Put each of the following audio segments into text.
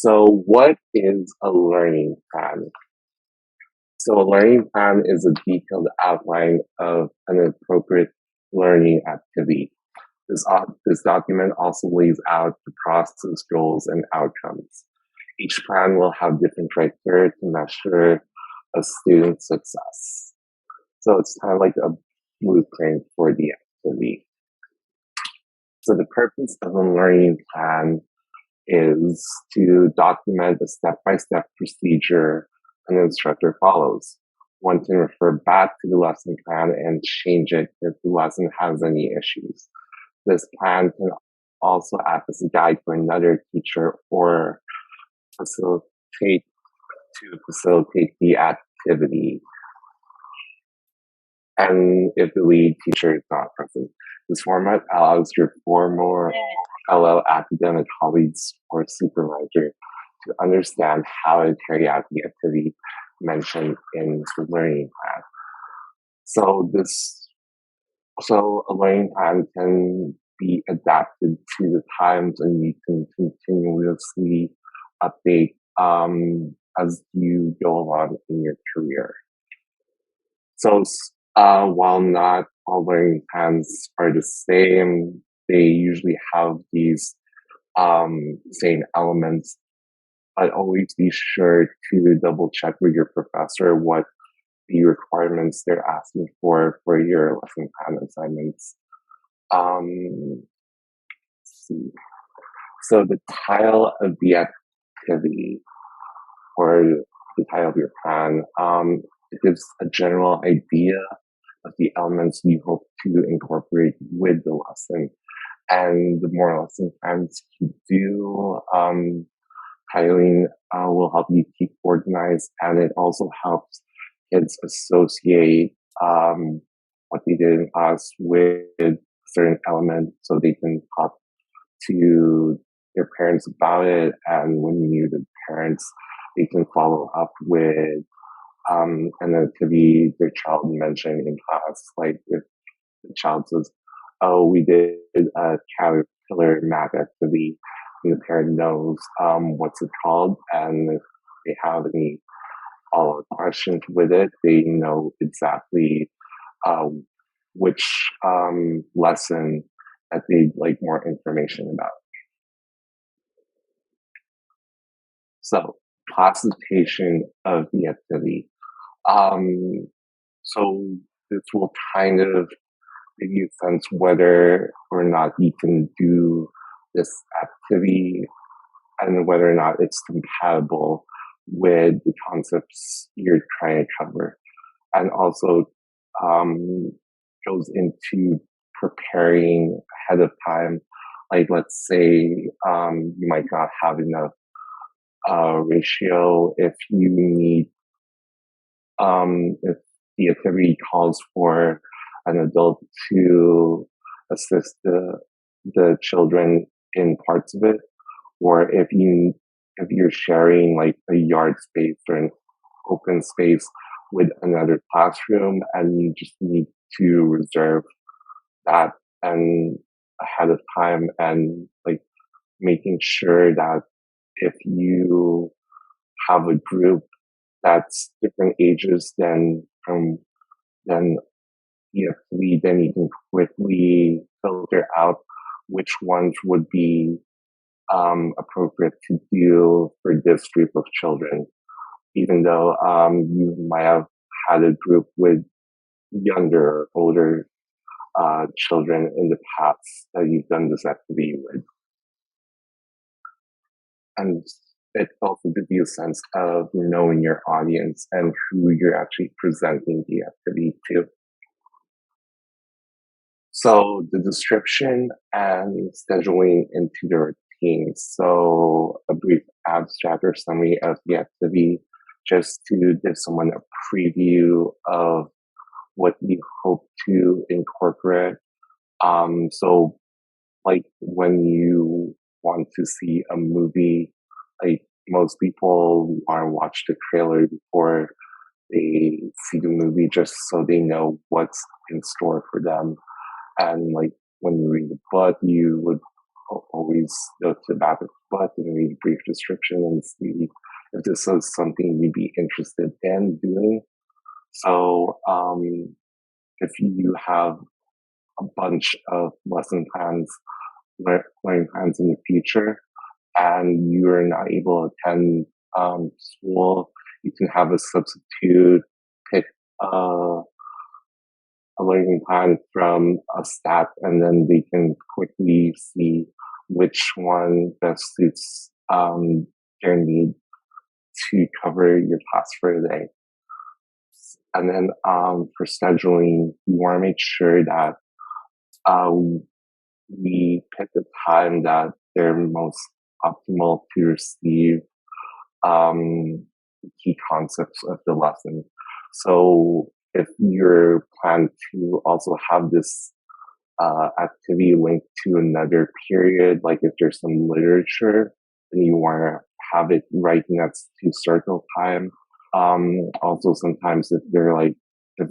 So what is a learning plan? So a learning plan is a detailed outline of an appropriate learning activity. This document also lays out the process, goals, and outcomes. Each plan will have different criteria to measure a student's success. So it's kind of like a blueprint for the activity. So the purpose of a learning plan is to document a step-by-step procedure an instructor follows. One can refer back to the lesson plan and change it if the lesson has any issues. This plan can also act as a guide for another teacher or facilitate the activity. And if the lead teacher is not present, this format allows your former fellow academic colleagues or supervisor to understand how to carry out the activity mentioned in the learning plan. So a learning plan can be adapted to the times, and you can continuously update as you go along in your career. So while not all learning plans are the same, they usually have these same elements. But always be sure to double check with your professor what the requirements they're asking for your lesson plan assignments. Let's see. So the title of the activity or the title of your plan, it gives a general idea of the elements you hope to incorporate with the lesson. And the more lesson plans you do, titling will help you keep organized, and it also helps kids associate what they did in class with a certain element so they can talk to their parents about it. And when you meet the parents, they can follow up with an activity their child mentioned in class. Like if the child says, "Oh, we did a caterpillar math activity," and the parent knows what's it called, and if they have any follow-up questions with it, they know exactly which lesson that they'd like more information about. So, classification of the activity. So this will kind of give you a sense whether or not you can do this activity and whether or not it's compatible with the concepts you're trying to cover. And also goes into preparing ahead of time. Like, let's say you might not have enough ratio if you need, if the activity calls for an adult to assist the children in parts of it, or if you're sharing like a yard space or an open space with another classroom and you just need to reserve that and ahead of time, and like making sure that if you have a group that's different ages than the activity, then you can quickly filter out which ones would be appropriate to do for this group of children, even though you might have had a group with younger or older children in the past that you've done this activity with. And it also gives you a sense of knowing your audience and who you're actually presenting the activity to. So the description and scheduling into the routine. So a brief abstract or summary of the activity, just to give someone a preview of what you hope to incorporate. So like when you want to see a movie, like most people want to watch the trailer before they see the movie just so they know what's in store for them. And like when you read the book, you would always go to the back of book and read a brief description and see if this is something you'd be interested in doing. So if you have a bunch of lesson plans, learning plans in the future, and you are not able to attend school, you can have a substitute pick a learning plan from a staff, and then they can quickly see which one best suits their need to cover your class for the day. And then for scheduling, we want to make sure that uh, we pick a time that they're most optimal to receive key concepts of the lesson. So if you're planning to also have this activity linked to another period, like if there's some literature and you want to have it right next to circle time. Also sometimes if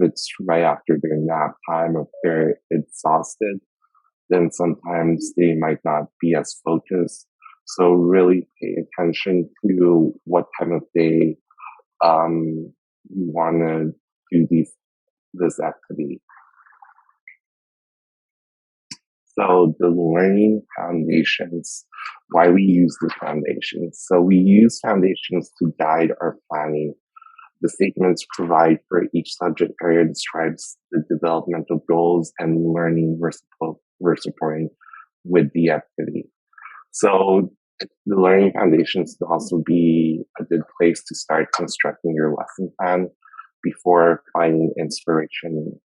it's right after their nap time, if they're exhausted, then sometimes they might not be as focused. So really pay attention to what time of day you want to do this activity. So the learning foundations, why we use the foundations. So we use foundations to guide our planning. The statements provide for each subject area describes the developmental goals and learning we're supporting with the activity. So the learning foundations could also be a good place to start constructing your lesson plan before finding inspiration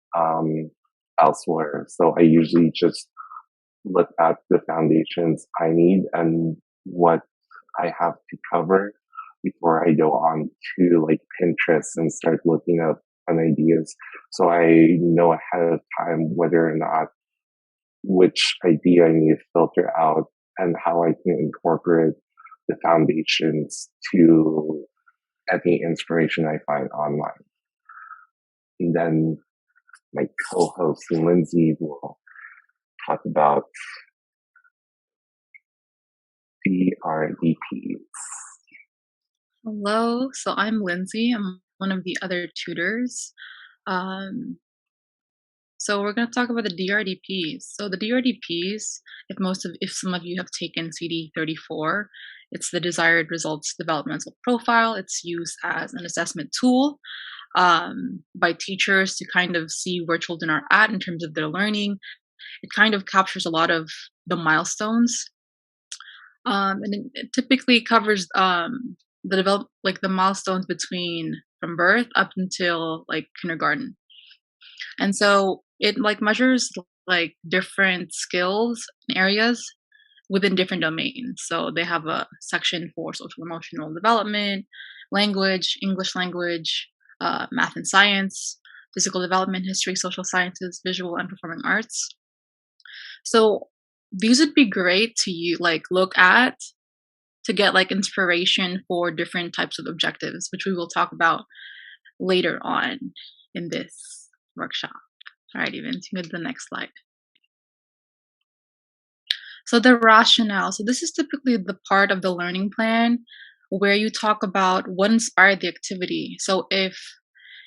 elsewhere. So I usually just look at the foundations I need and what I have to cover before I go on to like Pinterest and start looking up on ideas. So I know ahead of time whether or not which idea I need to filter out and how I can incorporate the foundations to any inspiration I find online. And then my co-host Lindsay will talk about DrDPS. Hello, so I'm Lindsay. I'm one of the other tutors. Um, so we're going to talk about the DrDPs. So the DrDPs, if some of you have taken CD34, it's the desired results developmental profile. It's used as an assessment tool by teachers to kind of see where children are at in terms of their learning. It kind of captures a lot of the milestones, and it typically covers the milestones between from birth up until like kindergarten. And so it like measures like different skills and areas within different domains. So they have a section for social emotional development, language, English language, math and science, physical development, history, social sciences, visual and performing arts. So these would be great to look at to get like inspiration for different types of objectives, which we will talk about later on in this workshop. Alrighty, Vince, you can go to the next slide. So the rationale. So this is typically the part of the learning plan where you talk about what inspired the activity. So if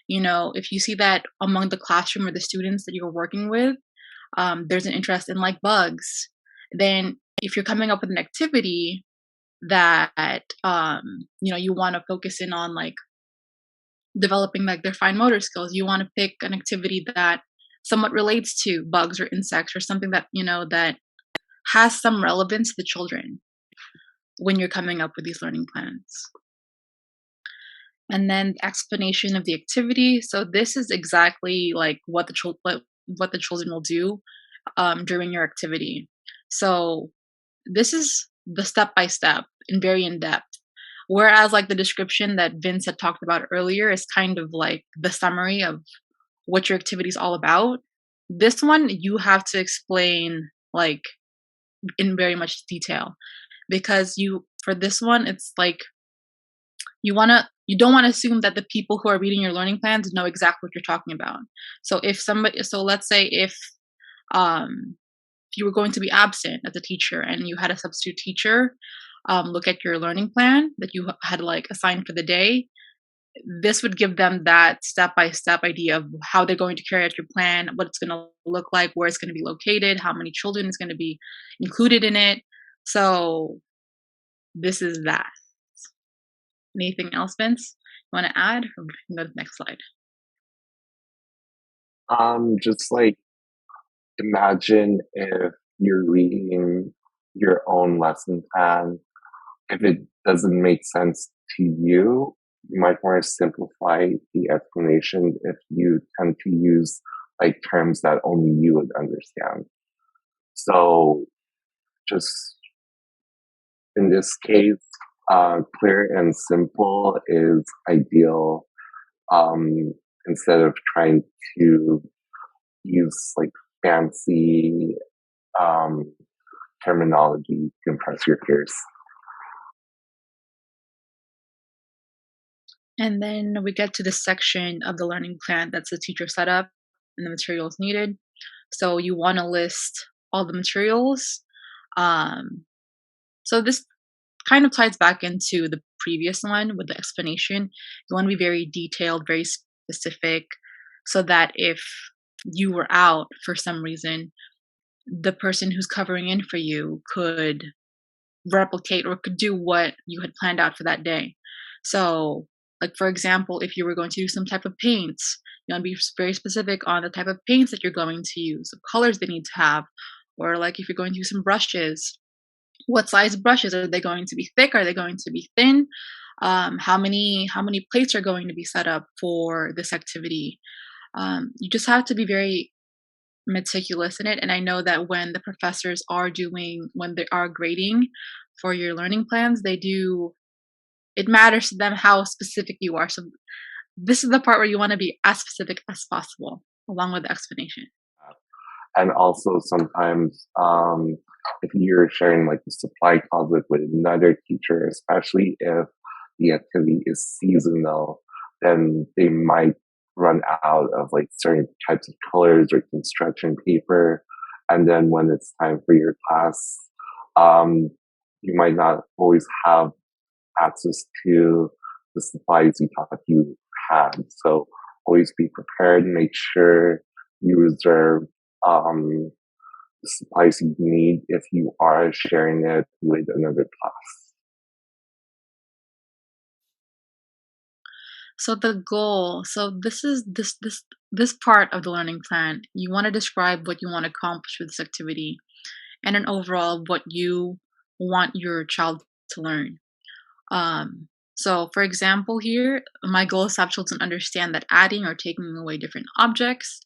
you see that among the classroom or the students that you're working with, there's an interest in like bugs, then if you're coming up with an activity that you want to focus in on like developing like their fine motor skills, you want to pick an activity that somewhat relates to bugs or insects or something that that has some relevance to the children when you're coming up with these learning plans. And then the explanation of the activity. So this is exactly like what the children will do during your activity. So this is the step by step and very in depth. Whereas like the description that Vince had talked about earlier is kind of like the summary of what your activity is all about. This one you have to explain like in very much detail, because for this one it's like you don't want to assume that the people who are reading your learning plans know exactly what you're talking about. So let's say if you were going to be absent as a teacher and you had a substitute teacher, look at your learning plan that you had like assigned for the day, this would give them that step by step idea of how they're going to carry out your plan, what it's going to look like, where it's going to be located, how many children is going to be included in it. So this is that. Anything else, Vince? You want to add? Or we can go to the next slide. Just like imagine if you're reading your own lesson plan. If it doesn't make sense to you, you might want to simplify the explanation if you tend to use like terms that only you would understand. So just in this case, clear and simple is ideal. Instead of trying to use like fancy um, terminology to impress your peers. And then we get to the section of the learning plan that's the teacher setup and the materials needed. So you want to list all the materials. Um, so this kind of ties back into the previous one with the explanation. You want to be very detailed, very specific, so that if you were out for some reason, the person who's covering in for you could replicate or could do what you had planned out for that day. So, like for example, if you were going to use some type of paints, you want to be very specific on the type of paints that you're going to use, the colors they need to have, or like if you're going to use some brushes, what size brushes are they going to be? Thick? Are they going to be thin? How many plates are going to be set up for this activity? You just have to be very meticulous in it. And I know that when the professors are doing, when they are grading for your learning plans, they do, it matters to them how specific you are. So this is the part where you want to be as specific as possible, along with the explanation. And also sometimes if you're sharing like the supply closet with another teacher, especially if the activity is seasonal, then they might run out of like certain types of colors or construction paper. And then when it's time for your class, you might not always have access to the supplies you thought you had. So always be prepared, make sure you reserve the supplies you need if you are sharing it with another class. So the goal, so this is this part of the learning plan. You want to describe what you want to accomplish with this activity and an overall what you want your child to learn. So for example here, my goal is to have children understand that adding or taking away different objects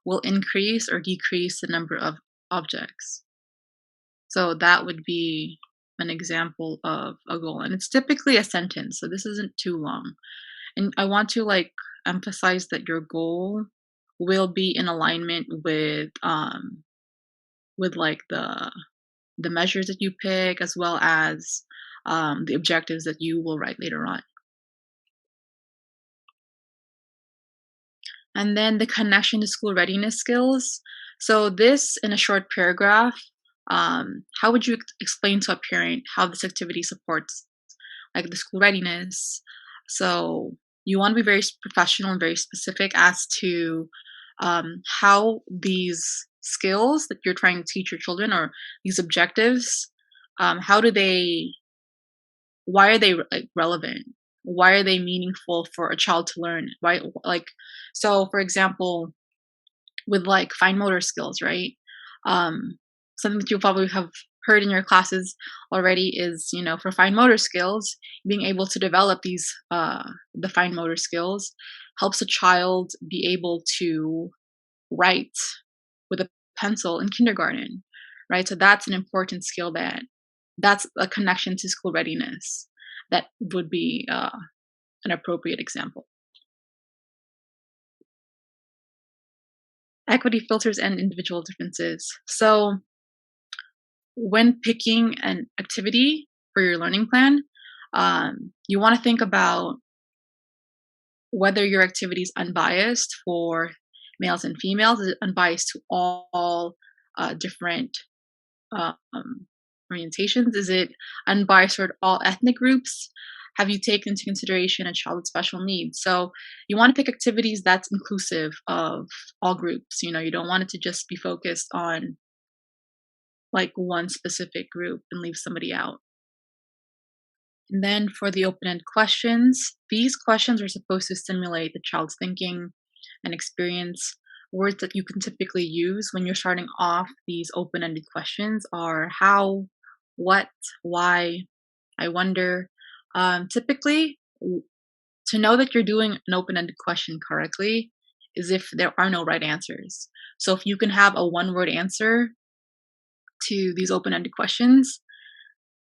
will increase or decrease the number of objects. So that would be an example of a goal. And it's typically a sentence, so this isn't too long. And I want to like emphasize that your goal will be in alignment with like the measures that you pick as well as the objectives that you will write later on. And then the connection to school readiness skills. So this in a short paragraph, how would you explain to a parent how this activity supports like the school readiness? So you want to be very professional and very specific as to how these skills that you're trying to teach your children or these objectives, how do they, why are they like relevant? Why are they meaningful for a child to learn? Why, like, so for example, with like fine motor skills, right? Um, Something that you'll probably have heard in your classes already is, you know, for fine motor skills, being able to develop these, the fine motor skills helps a child be able to write with a pencil in kindergarten, right? So that's an important skill that's a connection to school readiness. That would be an appropriate example. Equity filters and individual differences. So when picking an activity for your learning plan, you want to think about whether your activity is unbiased for males and females, is it unbiased to all different um, orientations? Is it unbiased toward all ethnic groups? Have you taken into consideration a child with special needs? So you want to pick activities that's inclusive of all groups. You don't want it to just be focused on like one specific group and leave somebody out. And then for the open-ended questions, these questions are supposed to stimulate the child's thinking and experience. Words that you can typically use when you're starting off these open-ended questions are how, what, why, I wonder. Typically, to know that you're doing an open-ended question correctly is if there are no right answers. So if you can have a one-word answer to these open-ended questions,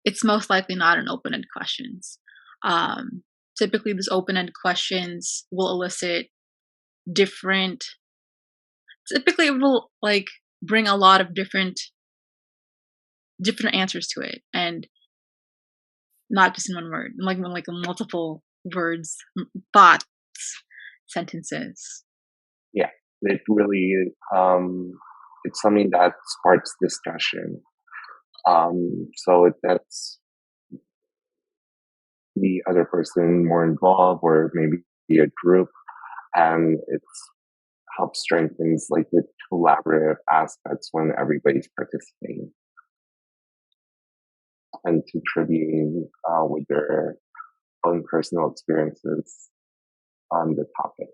it's most likely not an open-ended questions. Um, Typically, these open-ended questions will elicit different. Typically, it will like bring a lot of different answers to it, and not just in one word, like multiple words, thoughts, sentences. Yeah, it really it's something that sparks discussion. So it gets the other person more involved, or maybe a group, and it's helps strengthens like the collaborative aspects when everybody's participating and contributing with their own personal experiences on the topic.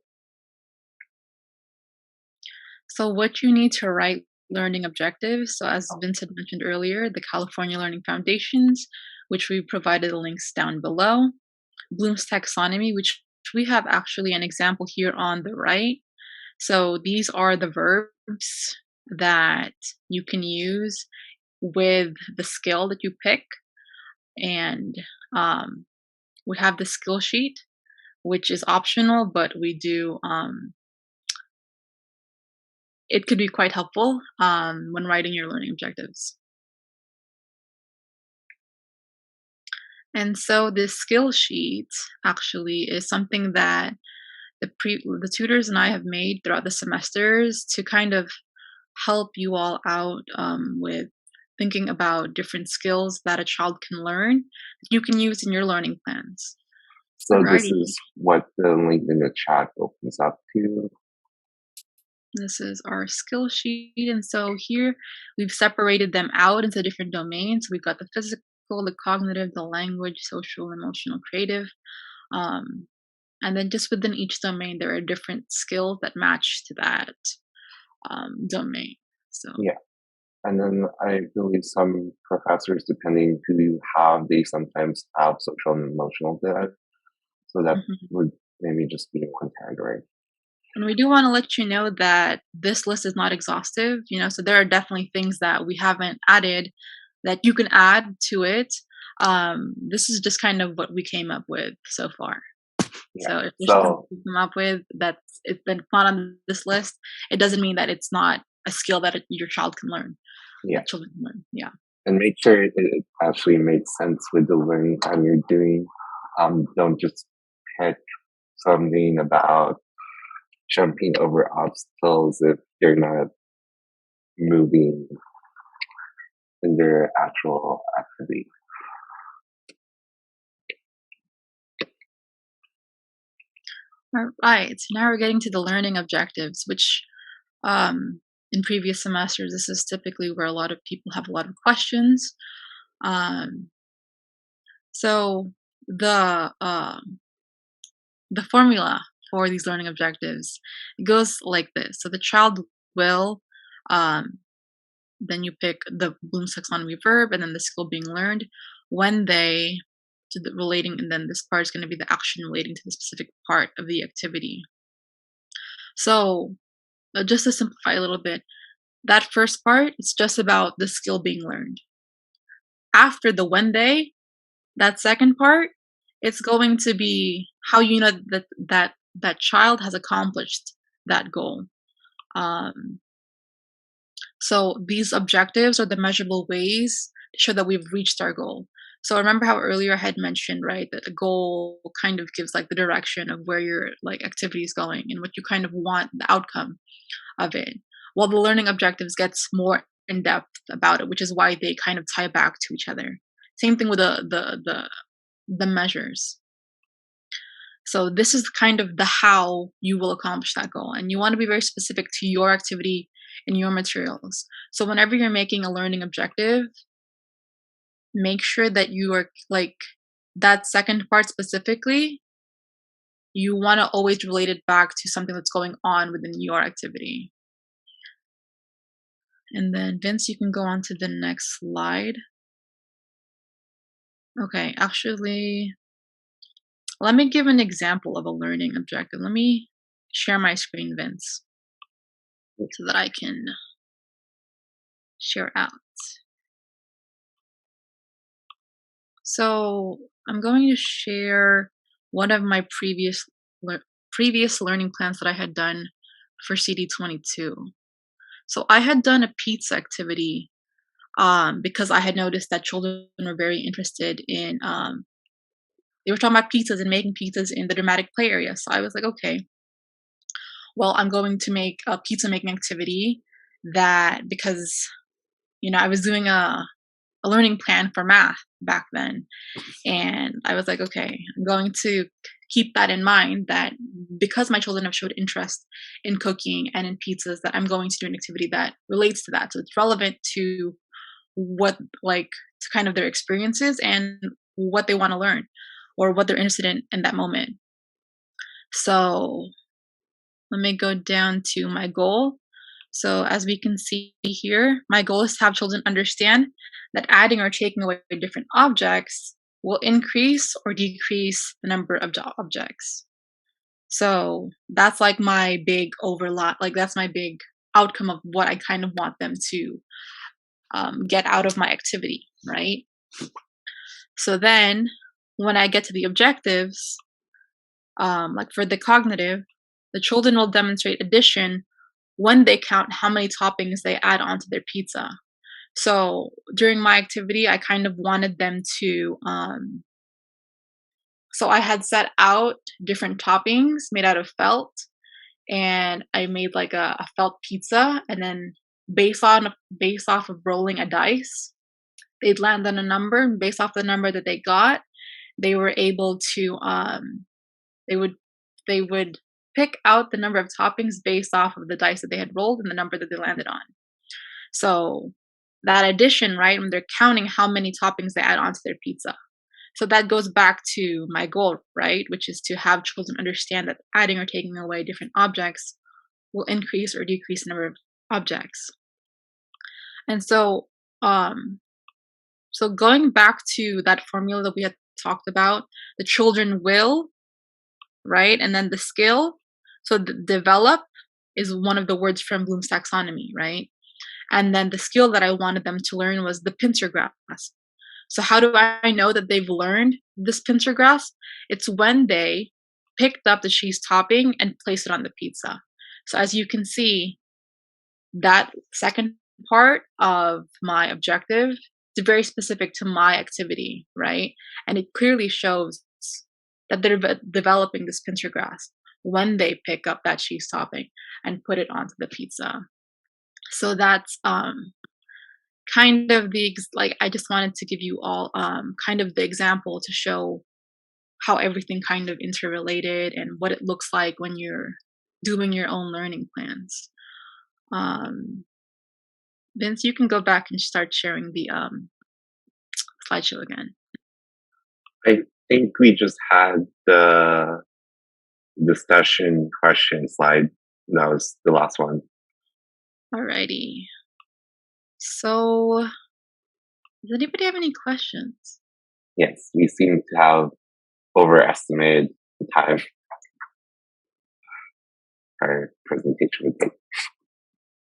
So, what you need to write learning objectives. So, as Vincent mentioned earlier, the California Learning Foundations, which we provided the links down below, Bloom's taxonomy, which we have actually an example here on the right. So, these are the verbs that you can use with the skill that you pick. And we have the skill sheet, which is optional, but we do. It could be quite helpful when writing your learning objectives. And so this skill sheet actually is something that the tutors and I have made throughout the semesters to kind of help you all out with thinking about different skills that a child can learn that you can use in your learning plans. So this Alrighty, is what the link in the chat opens up to. this is our skill sheet. And so here we've separated them out into different domains. We've got the physical, the cognitive, the language, social, emotional, creative. Um, and then just within each domain, there are different skills that match to that domain. So, Yeah. And then I believe some professors, depending who you have, they sometimes have social and emotional debt. So that mhm. would maybe just be one category. And we do want to let you know that this list is not exhaustive, so there are definitely things that we haven't added that you can add to it. This is just kind of what we came up with so far. Yeah. So if there's something So you come up with that's not on this list, it doesn't mean that it's not a skill that your child can learn, yeah. that children can learn. Yeah. And make sure it actually makes sense with the learning time you're doing. Don't just pick something about jumping over obstacles if they're not moving in their actual activity. All right. So now we're getting to the learning objectives, which in previous semesters, this is typically where a lot of people have a lot of questions. Um, so the formula for these learning objectives, it goes like this. So the child will, um, then you pick the Bloom's taxonomy verb and then the skill being learned when they to the relating, and then this part is going to be the action relating to the specific part of the activity. So just to simplify a little bit, that first part, it's just about the skill being learned. After the when they, that second part, it's going to be how you know that child has accomplished that goal. Um, so these objectives are the measurable ways to show that we've reached our goal. So remember how earlier I had mentioned, right, that the goal kind of gives like the direction of where your like activity is going and what you kind of want the outcome of it. While the learning objectives gets more in depth about it, which is why they kind of tie back to each other. Same thing with the measures. So this is kind of the how you will accomplish that goal, and you want to be very specific to your activity and your materials. So whenever you're making a learning objective, make sure that you are like that second part specifically, you want to always relate it back to something that's going on within your activity. And then Vince, you can go on to the next slide. Okay, actually, let me give an example of a learning objective. Let me share my screen, Vince, so that I can share out. So I'm going to share one of my previous learning plans that I had done for CD22. So I had done a pizza activity because I had noticed that children were very interested in they were talking about pizzas and making pizzas in the dramatic play area. So I was like, okay, well, I'm going to make a pizza making activity that because I was doing a learning plan for math back then. And I was like, okay, I'm going to keep that in mind that because my children have showed interest in cooking and in pizzas, that I'm going to do an activity that relates to that. So it's relevant to what, like, to kind of their experiences and what they want to learn or what they're interested in that moment. So let me go down to my goal. So as we can see here, my goal is to have children understand that adding or taking away different objects will increase or decrease the number of objects. So that's like my big overlap, like that's my big outcome of what I kind of want them to get out of my activity, right? So then when I get to the objectives, like for the cognitive, the children will demonstrate addition when they count how many toppings they add onto their pizza. So during my activity, I kind of wanted them to, so I had set out different toppings made out of felt, and I made like a felt pizza, and then based off of rolling a dice, they'd land on a number, and based off the number that they got, they were able to, they would pick out the number of toppings based off of the dice that they had rolled and the number that they landed on. So that addition, right, when they're counting how many toppings they add onto their pizza. So that goes back to my goal, right, which is to have children understand that adding or taking away different objects will increase or decrease the number of objects. And so, so going back to that formula that we had talked about, the children will, right, and then the skill. So the develop is one of the words from Bloom's taxonomy, right? And then the skill that I wanted them to learn was the pincer grasp. So how do I know that they've learned this pincer grasp? It's when they picked up the cheese topping and placed it on the pizza. So as you can see, that second part of my objective is very specific to my activity, right? And it clearly shows that they're developing this pincer grasp when they pick up that cheese topping and put it onto the pizza. So that's kind of like I just wanted to give you all kind of the example to show how everything kind of interrelated and what it looks like when you're doing your own learning plans. Vince, you can go back and start sharing the slideshow again. I think we just had the discussion question slide. That was the last one. Alrighty. So, does anybody have any questions? Yes, we seem to have overestimated the time our presentation would take.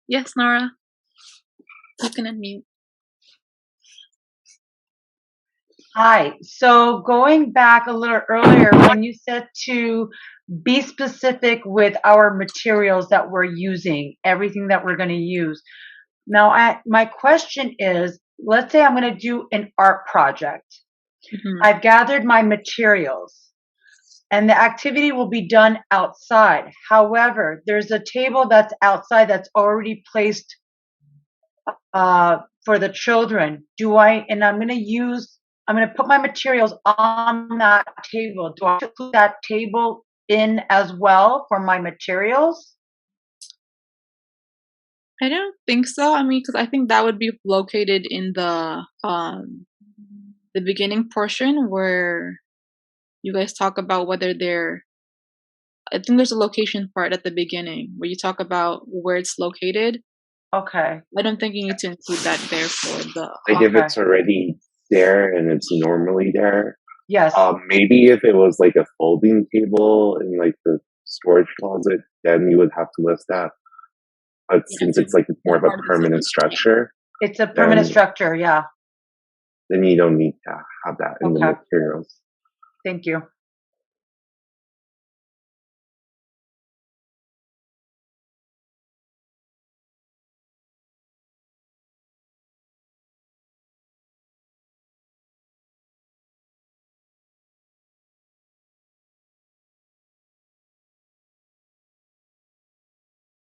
Yes, Nora. You can unmute. Hi. So going back a little earlier when you said to be specific with our materials that we're using, everything that we're going to use. Now, my question is, let's say I'm going to do an art project. Mm-hmm. I've gathered my materials and the activity will be done outside. However, there's a table that's outside that's already placed for the children, and I'm going to put my materials on that table. Do I have to put that table in as well for my materials? I don't think so. I mean, because I think that would be located in the beginning portion where you guys talk about whether they're. I think there's a location part at the beginning where you talk about where it's located. Okay. I don't think you need to include that there for the. Like if it's already there and it's normally there, Yes. maybe if it was like a folding table in like the storage closet, then you would have to list that. But since it's like more of a permanent structure, It's a permanent structure, yeah. then you don't need to have that in the Okay. materials. Thank you.